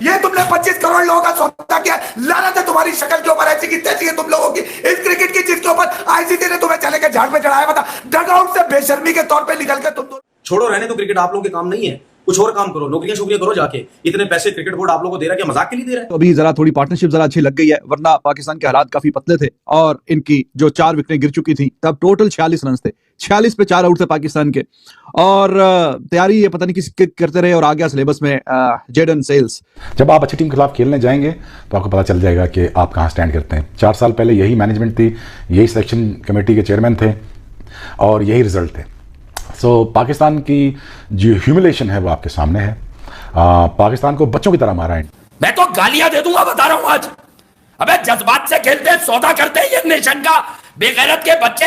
ये तुमने 25 करोड़ लोगों का सौदा किया। लानत है तुम्हारी शक्ल के ऊपर, ऐसी की तैसी है तुम लोगों की इस क्रिकेट की, जिसके ऊपर आईसीसी ने तुम्हें चले के झाड़ पे चढ़ाया। बता डगआउट से बेशर्मी के तौर पे निकल के तुम छोड़ो, रहने तो क्रिकेट आप लोगों के काम नहीं है, कुछ और काम करो, नौकरियां शोकरियां करो जाके। इतने पैसे क्रिकेट बोर्ड आप लोगों को दे रहा है, क्या मजाक के लिए दे रहा है? तो अभी जरा थोड़ी पार्टनरशिप जरा अच्छी लग गई है, वरना पाकिस्तान के हालात काफी पतले थे और इनकी जो 4 विकेटें गिर चुकी थी, तब टोटल 46 रन थे, 46 पे 4 आउट थे पाकिस्तान के। और तैयारी ये पता नहीं किस करते रहे और आ गया सिलेबस में जेडन सेल्स। जब आप अच्छी टीम के खिलाफ खेलने जाएंगे तो आपको पता चल जाएगा कि आप कहाँ स्टैंड करते हैं। 4 साल पहले यही मैनेजमेंट थी, यही सिलेक्शन कमेटी के चेयरमैन थे और यही रिजल्ट थे। सो पाकिस्तान की जो ह्यूमिलेशन है वो आपके सामने है। पाकिस्तान को बच्चों की तरह मारा है। मैं तो गालियां दे दूंगा, बता रहा हूं आज। अबे जज्बात से खेलते हैं, सौदा करते हैं ये नेशन का, बेगैरत के बच्चे।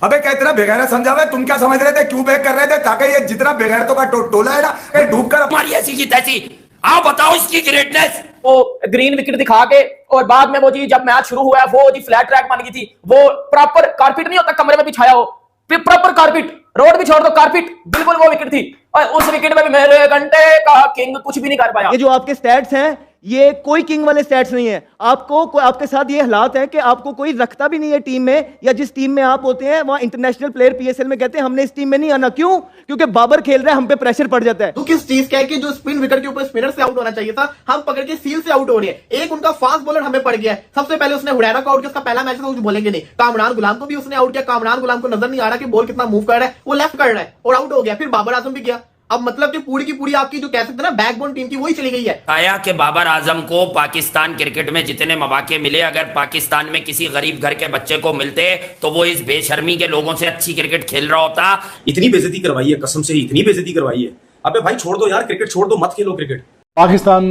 अबे क्या इतना बेगैरत समझा? तुम क्या समझ रहे थे, क्यों बैक कर रहे थे? ताकि ये जितना बेगैरतों का टोला है ना, डूब कर हमारी ऐसी की तैसी। आओ बताओ इसकी ग्रेटनेस। वो ग्रीन विकेट दिखा के और बाद में वो जी जब मैच शुरू हुआ वो जी फ्लैट ट्रैक बन गई थी, वो प्रॉपर कारपेट नहीं होता कमरे में बिछाया हो, प्रॉपर कारपेट, रोड भी छोड़ दो कारपेट, बिल्कुल वो विकेट थी। और उस विकेट में भी मेरे घंटे का किंग कुछ भी नहीं कर पाया। ये जो आपके स्टैट्स हैं ये कोई किंग वाले स्टैट्स नहीं है। आपके साथ ये हालात है कि आपको कोई रखता भी नहीं है टीम में, या जिस टीम में आप होते हैं वहां इंटरनेशनल प्लेयर पीएसएल में कहते हैं हमने इस टीम में नहीं आना। क्यों? क्योंकि बाबर खेल रहा है, हम पे प्रेशर पड़ जाता है। तो किस चीज का है कि जो स्पिन विकेट के ऊपर स्पिनर से आउट होना चाहिए था, हम पकड़ के सील से आउट हो रहे हैं। एक उनका फास्ट बॉलर हमें पड़ गया है। सबसे पहले उसने हुरैरा को आउट किया, उसका पहला मैच था, कुछ बोलेंगे नहीं। कामरान गुलाम को भी उसने आउट किया। कामरान गुलाम को नजर नहीं आ रहा कि बॉल कितना मूव कर रहा है, वो लेफ्ट कर रहा है और आउट हो गया। फिर बाबर आजम भी गया। अब मतलब कि पूरी की पूरी आपकी जो कह सकते हैं ना बैकबोन टीम की, वही चली गई है। आया कि बाबर आजम को पाकिस्तान क्रिकेट में जितने मौके मिले, अगर पाकिस्तान में किसी गरीब घर के बच्चे को मिलते तो वो इस बेशर्मी के लोगों से अच्छी क्रिकेट खेल रहा होता। इतनी बेइज्जती करवाई है, कसम से इतनी बेइज्जती करवाई है। अबे भाई छोड़ दो यार, क्रिकेट छोड़ दो, मत खेलो क्रिकेट। पाकिस्तान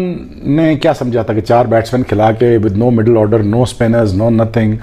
ने क्या समझा था कि 4 बैट्समैन खिला के with no middle order, no spinners, no nothing,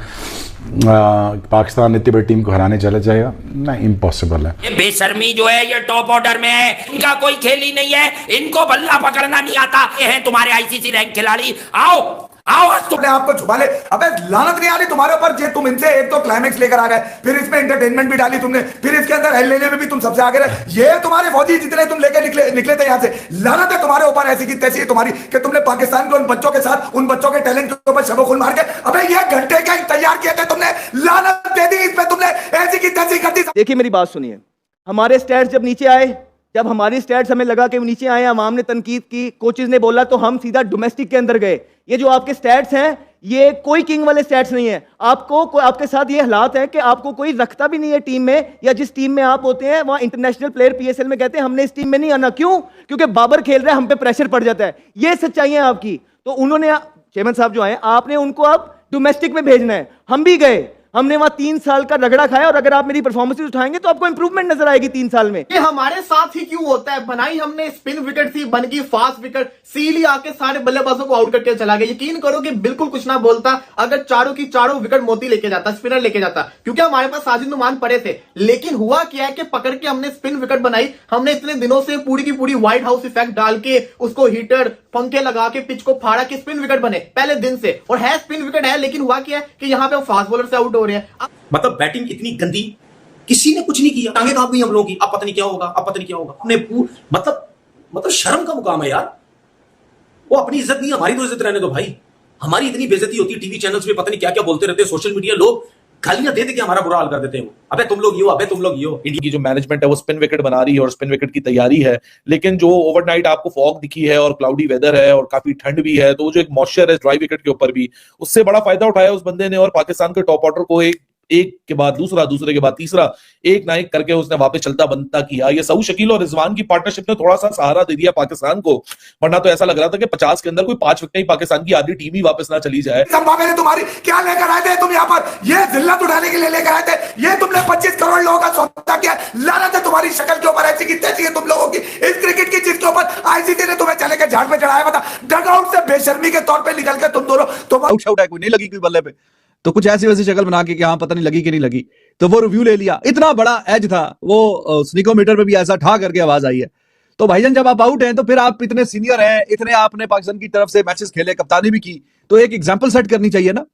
Pakistan इतनी बड़ी टीम को हराने चला जाएगा? नहीं, इम्पॉसिबल है। ये बेशर्मी जो है ये टॉप ऑर्डर में है, इनका कोई खेल ही नहीं है, इनको बल्ला पकड़ना नहीं आता। ये हैं तुम्हारे आईसीसी रैंक खिलाड़ी। आओ आओ आज तुमने आपको छुपा ले। अबे लानत नहीं आ रही तुम्हारे ऊपर? जे तुम इनसे एक तो क्लाइमेक्स लेकर आ गए, फिर इसमें एंटरटेनमेंट भी डाली तुमने, फिर इसके अंदर हेल लेने में भी तुम सबसे आगे रहे। ये तुम्हारे फौजी जितने तुम लेके निकले थे यहाँ से, लानत है तुम्हारे ऊपर ऐसी की तैसी है तुम्हारी कि तुमने पाकिस्तान के उन बच्चों के साथ, उन बच्चों के टैलेंट के ऊपर शबो खून मार के अबे ये घंटे का तैयार किए थे तुमने, लानत दे दी इस पे तुमने, ऐसी की तैसी कर दी। देखिए मेरी बात सुनिए, हमारे स्टैट्स जब नीचे आए, जब हमारी स्टैट्स हमें लगा कि नीचे आए, अवाम ने तनकीद की, कोचेस ने बोला, तो हम सीधा डोमेस्टिक के अंदर गए। ये जो आपके स्टैट्स हैं ये कोई किंग वाले स्टैट्स नहीं है। आपके साथ ये हालात है कि आपको कोई रखता भी नहीं है टीम में, या जिस टीम में आप होते हैं वहां इंटरनेशनल प्लेयर पीएसएल में कहते हैं हमने इस टीम में नहीं आना। क्यों? क्योंकि बाबर खेल रहा है, हम पे प्रेशर पड़ जाता है। ये सच्चाई है आपकी। तो उन्होंने, चेयरमैन साहब जो आए, आपने उनको अब डोमेस्टिक में भेजना है। हम भी गए, हमने वहां 3 साल का रगड़ा खाया, और अगर आप मेरी परफॉर्मेंस उठाएंगे तो आपको इंप्रूवमेंट नजर आएगी 3 साल में। ये हमारे साथ ही क्यों होता है? बनाई हमने स्पिन विकेट थी, बन गई फास्ट विकेट, सील ही आके सारे बल्लेबाजों को आउट करके चला गया। यकीन करो कि बिल्कुल कुछ ना बोलता अगर चारों की चारों विकेट मोती लेके जाता, स्पिनर लेके जाता, क्योंकि हमारे पास साजिद नुमान पड़े थे। लेकिन हुआ क्या है कि पकड़ के हमने स्पिन विकेट बनाई। हमने इतने दिनों से पूरी की पूरी व्हाइट हाउस इफेक्ट डाल के उसको हीटर पंखे लगा के पिच को फाड़ा के स्पिन विकेट बने पहले दिन से, और है स्पिन विकेट है। लेकिन हुआ क्या है कि यहाँ पे फास्ट बॉलर से आउट हो रहे हैं। मतलब बैटिंग इतनी गंदी, किसी ने कुछ नहीं किया, टांगे कांप गई हम लोगों की। अब पता नहीं क्या होगा, अब पता नहीं क्या होगा। अपने मतलब शर्म का मुकाम है यार। वो अपनी इज्जत नहीं, हमारी तो इज्जत रहने दो भाई। हमारी इतनी बेइज्जती होती है टीवी चैनल्स पे, पता नहीं क्या क्या बोलते रहते हैं, सोशल मीडिया लोग गालियां दे के हमारा बुरा हाल कर देते हैं। अबे तुम लोग ये हो, अबे तुम लोग ये हो। इंडिया की जो मैनेजमेंट है वो स्पिन विकेट बना रही है और स्पिन विकेट की तैयारी है, लेकिन जो ओवरनाइट आपको फॉग दिखी है और क्लाउडी वेदर है और काफी ठंड भी है, तो जो एक मॉइस्चर है ड्राई विकेट के ऊपर भी, उससे बड़ा फायदा उठाया उस बंदे ने और पाकिस्तान के टॉप ऑर्डर को एक के बाद दूसरा, दूसरे के बाद तीसरा, एक ना एक करके उसने वापस चलता बनता किया। ये सऊद शकील और रिजवान की पार्टनरशिप ने थोड़ा सा सहारा दे दिया पाकिस्तान को, वरना तो ऐसा लग रहा था कि 50 के अंदर कोई 5 विकेट ही पाकिस्तान की आधी टीम ही वापस ना चली जाए। तुम्हारी क्या लेकर आए थे तुम यहाँ पर? ये जिल्लत उठाने के लिए लेकर आए थे। ये तुमने 25 करोड़ लोगों का सौदा किया। लानत है तुम्हारी शक्ल के ऊपर, ऐसी की तैसी है तुम लोगों की इस क्रिकेट की, जिसके ऊपर आईसीसी ने तुम्हें चले के झाड़ पे चढ़ाया। बता डगआउट से बेशर्मी के तौर पे निकल के तुम दोनों आउट है, कोई नहीं लगी कोई बल्ले पे, तो कुछ ऐसी वैसी शक्ल बना के कि हाँ पता नहीं लगी कि नहीं लगी, तो वो रिव्यू ले लिया। इतना बड़ा एज था वो, स्निकोमीटर पे भी ऐसा ठा करके आवाज आई है। तो भाईजान जब आप आउट हैं तो फिर आप इतने सीनियर हैं, इतने आपने पाकिस्तान की तरफ से मैचेस खेले, कप्तानी भी की, तो एक एग्जांपल सेट करनी चाहिए ना।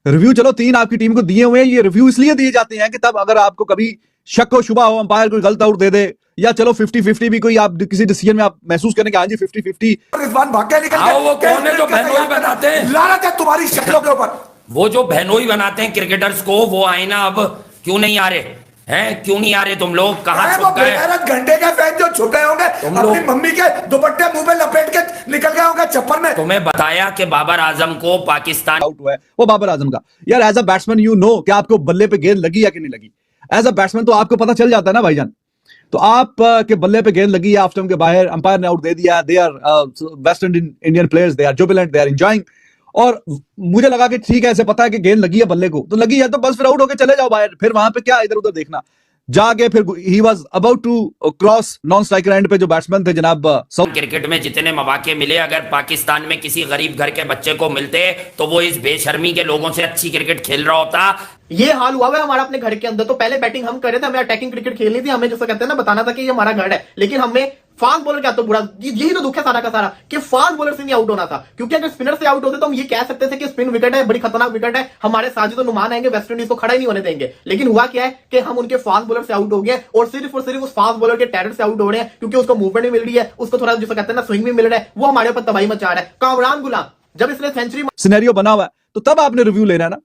रिव्यू चलो 3 आपकी टीम को दिए हुए हैं, ये रिव्यू इसलिए दिए जाते हैं कि तब अगर आपको कभी शक हो शुबा हो, अंपायर कोई गलत आउट दे दे, या चलो 50-50 भी कोई आप किसी डिसीजन में आप महसूस करें कि हाँ जी 50-50, रिजवान भाग के निकल आओ, वो कौन है जो बहनोई बनाते हैं? लानत है तुम्हारी शक्लों के ऊपर। वो जो बहनोई बनाते हैं क्रिकेटर्स को, वो आए ना अब, क्यों नहीं आ रहे हैं? क्यों नहीं आ रहे तुम लोग? कहाँ अरे वो छुप गए? बेगैरत घंटे के फैन जो छुप गए होंगे तुम अपनी लोग- मम्मी के दुपट्टे मुंह में लपेट के निकल गए होंगे चप्पल में। तुम्हें बताया कि बाबर आजम को पाकिस्तान आउट हुआ है वो बाबर आजम का। यार as a batsman you know कि आपको बल्ले पे गेंद लगी या कि नहीं लगी। एज अ बैट्समैन तो आपको पता चल जाता है ना भाईजान। तो आप के बल्ले पे गेंद लगी है, ऑफ स्टंप के बाहर, अंपायर ने आउट दे दिया, they are West Indian players, they are jubilant, they are enjoying. और मुझे लगा कि ठीक है, ऐसे पता है कि गेंद लगी है बल्ले को, तो लगी है तो बस फिर आउट होके चले जाओ बाहर, फिर वहां पे क्या इधर उधर देखना। जाके फिर he was about to cross non striker end पे जो बैट्समैन थे जनाब क्रिकेट में जितने मौके मिले, अगर पाकिस्तान में किसी गरीब घर के बच्चे को मिलते तो वो इस बेशर्मी के लोगों से अच्छी क्रिकेट खेल रहा होता। ये हाल हुआ है हमारा अपने घर के अंदर। तो पहले बैटिंग हम कर रहे थे, हमें अटैकिंग क्रिकेट खेलनी थी, हमें जैसा कहते हैं ना बताना था कि ये हमारा घर है, लेकिन हमें फास्ट बॉलर क्या तो बुरा, यही तो दुख है सारा का सारा कि फास्ट बॉलर से नहीं आउट होना था। क्योंकि अगर स्पिनर से आउट होते तो हम ये कह सकते थे कि स्पिन विकेट है, बड़ी खतरनाक विकेट है, हमारे साजिद तो नुमान आएंगे, वेस्ट इंडीज को खड़ा ही नहीं होने देंगे। लेकिन हुआ क्या है कि हम उनके फास्ट बॉलर से आउट हो गए, और सिर्फ उस फास्ट बॉलर के टैलेंट से आउट हो रहे हैं, क्योंकि उसको मूवमेंट भी मिल रही है, उसको थोड़ा जैसा कहते हैं ना स्विंग भी मिल रहा है, वो हमारे ऊपर तबाही मचा रहा है। कामरान गुलाम जब इसने सेंचुरी सिनेरियो बना हुआ है, तो तब आपने रिव्यू लेना है ना।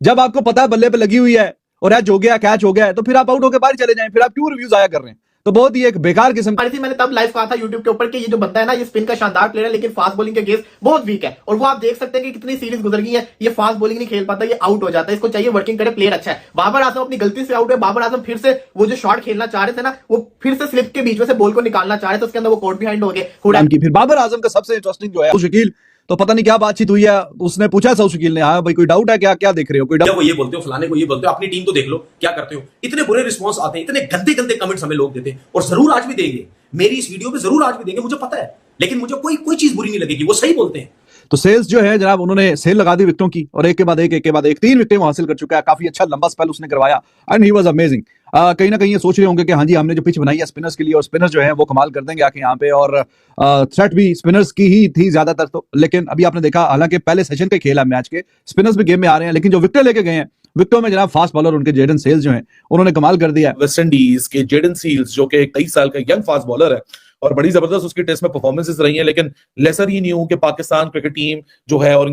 जब आपको पता है बल्ले पे लगी हुई है और एच हो गया, कैच हो गया है, तो फिर आप आउट होकर बाहर चले जाएं, फिर आप क्यों रिव्यूज आया कर रहे हैं? तो बहुत ही एक बेकार किस्म थी। मैंने तब लाइव कहा था यूट्यूब के ऊपर कि ये जो बंदा है ना, ये स्पिन का शानदार प्लेयर है, लेकिन फास्ट बॉलिंग के गेस बहुत वीक है। और वो आप देख सकते हैं कि कितनी सीरीज गुजर गई है, ये फास्ट बॉलिंग नहीं खेल पाता, ये आउट हो जाता है। इसको चाहिए वर्किंग करे, प्लेयर अच्छा है। बाबर आजम अपनी गलती से आउट है। बाबर आजम फिर से वो जो शॉट खेलना चाह रहे थे ना, वो फिर से स्लिप के बीच में से बॉल को निकालना चाह रहे थे, उसके अंदर वो कोर्ट बिहाइंड हो गए। नाम की। फिर बाबर आजम का सबसे इंटरेस्टिंग जो है शकील, तो पता नहीं क्या बातचीत हुई है, उसने पूछा सौ शकील ने, हाँ भाई कोई डाउट है क्या, क्या देख रहे हो, कोई को ये बोलते हो, फलाने को ये बोलते हो, अपनी टीम तो देख लो क्या करते हो। इतने बुरे रिस्पॉन्स आते हैं, इतने गंदे गंदे कमेंट्स हमें लोग देते हैं, और जरूर आज भी देंगे, मेरी इस वीडियो पे जरूर आज भी देंगे, मुझे पता है। लेकिन मुझे कोई चीज बुरी नहीं लगेगी, वो सही बोलते हैं। तो सेल्स जो है जनाब, उन्होंने सेल लगा दी विकेटों की, और एक के बाद एक 3 विकेटें हासिल कर चुका है। काफी अच्छा लंबा स्पेल उसने करवाया, एंड ही वाज अमेजिंग। कहीं ना कहीं ये सोच रहे होंगे कि हाँ जी हमने जो पिच बनाई है स्पिनर्स के लिए, और स्पिनर्स जो है वो कमाल कर देंगे आके यहाँ पे, और थ्रेट भी स्पिनर्स की ही थी ज्यादातर। तो लेकिन अभी आपने देखा, हालांकि पहले सेशन का खेल है मैच के, स्पिनर्स भी गेम में आ रहे हैं, लेकिन जो विकेट लेके गए हैं, विकेटों में जनाब फास्ट बॉलर उनके जेडन सेल्स जो हैं, उन्होंने कमाल कर दिया है। वेस्ट इंडीज के जेडन सील्स, जो कि एक 23 साल का यंग फास्ट बॉलर है, और बड़ी जबरदस्त उसकी टेस्ट में परफॉर्मेंसेस रही हैं, लेकिन लेसर ही नहीं हूं कि पाकिस्तान क्रिकेट टीम जो है और